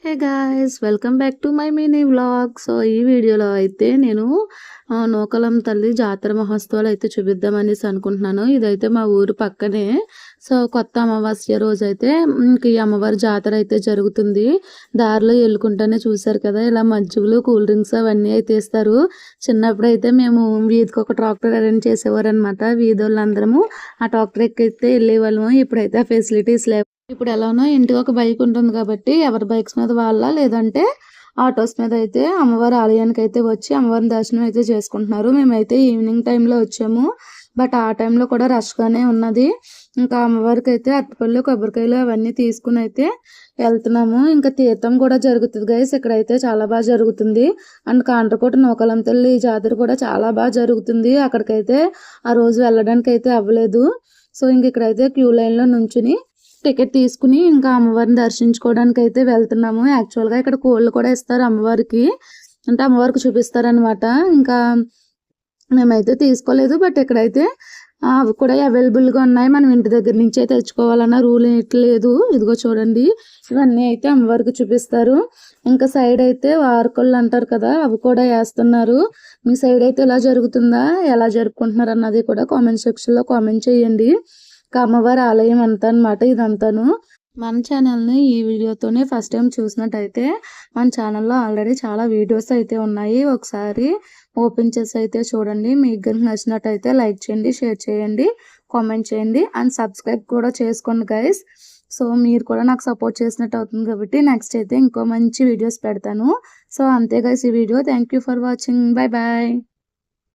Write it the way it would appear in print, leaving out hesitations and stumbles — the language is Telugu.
Hey guys welcome back to my mini vlog. So ఈ వీడియోలో అయితే నేను నూకలం తల్లి జాతర మహోత్సవాలు అయితే చూపిద్దామనేసి అనుకుంటున్నాను. ఇదైతే మా ఊరు పక్కనే. సో కొత్త అమావాస్య రోజు అయితే ఇంక ఈ అమ్మవారి జాతర అయితే జరుగుతుంది. దారిలో వెళ్ళుకుంటానే చూసారు కదా, ఇలా మజ్జిగలు కూల్ డ్రింక్స్ అవన్నీ అయితే ఇస్తారు. చిన్నప్పుడు అయితే మేము వీధికి ఒక ట్రాక్టర్ అరేంజ్ చేసేవారు అనమాట. వీధి వాళ్ళందరము ఆ ట్రాక్టర్ ఎక్కైతే వెళ్ళేవాళ్ళము. ఇప్పుడైతే ఆ ఫెసిలిటీస్ లేవు. ఇప్పుడు ఎలానో ఇంటికి ఒక బైక్ ఉంటుంది కాబట్టి ఎవరి బైక్స్ మీద వాళ్ళ లేదంటే ఆటోస్ మీద అయితే అమ్మవారి ఆలయానికి అయితే వచ్చి అమ్మవారిని దర్శనం అయితే చేసుకుంటున్నారు. మేమైతే ఈవినింగ్ టైంలో వచ్చాము. బట్ ఆ టైంలో కూడా రష్గానే ఉన్నది. ఇంకా అమ్మవారికి అయితే అరటిపళ్ళు కొబ్బరికాయలు అవన్నీ తీసుకుని అయితే వెళ్తున్నాము. ఇంకా తీర్థం కూడా జరుగుతుంది గైస్. ఇక్కడైతే చాలా బాగా జరుగుతుంది. అండ్ కాండ్రకోట నూకాలం తల్లి జాతర కూడా చాలా బాగా జరుగుతుంది. అక్కడికైతే ఆ రోజు వెళ్ళడానికి అయితే అవ్వలేదు. సో ఇంక ఇక్కడైతే క్యూ లైన్లో నుంచుని టికెట్ తీసుకుని ఇంకా అమ్మవారిని దర్శించుకోవడానికి అయితే వెళ్తున్నాము. యాక్చువల్గా ఇక్కడ కోళ్ళు కూడా ఇస్తారు అమ్మవారికి, అంటే అమ్మవారికి చూపిస్తారనమాట. ఇంకా మేమైతే తీసుకోలేదు. బట్ ఇక్కడైతే అవి కూడా అవైలబుల్గా ఉన్నాయి. మనం ఇంటి దగ్గర నుంచే తెచ్చుకోవాలన్న రూల్ లేదు. ఇదిగో చూడండి, ఇవన్నీ అయితే అమ్మవారికి చూపిస్తారు. ఇంకా సైడ్ అయితే వారకొళ్ళు అంటారు కదా, అవి కూడా వేస్తున్నారు. మీ సైడ్ అయితే ఎలా జరుగుతుందా, ఎలా జరుపుకుంటున్నారు అన్నది కూడా కామెంట్ సెక్షన్లో కామెంట్ చేయండి. అమ్మవారి ఆలయం అంతా అనమాట ఇదంతాను. మన ఛానల్ని ఈ వీడియోతోనే ఫస్ట్ టైం చూసినట్టయితే మన ఛానల్లో ఆల్రెడీ చాలా వీడియోస్ అయితే ఉన్నాయి. ఒకసారి ఓపెన్ చేసి అయితే చూడండి. మీకు కనుక నచ్చినట్టయితే లైక్ చేయండి, షేర్ చేయండి, కామెంట్ చేయండి అండ్ సబ్స్క్రైబ్ కూడా చేసుకోండి గైస్. సో మీరు కూడా నాకు సపోర్ట్ చేసినట్టు అవుతుంది కాబట్టి నెక్స్ట్ అయితే ఇంకో మంచి వీడియోస్ పెడతాను. సో అంతే గైస్ ఈ video. Thank you for watching. Bye bye.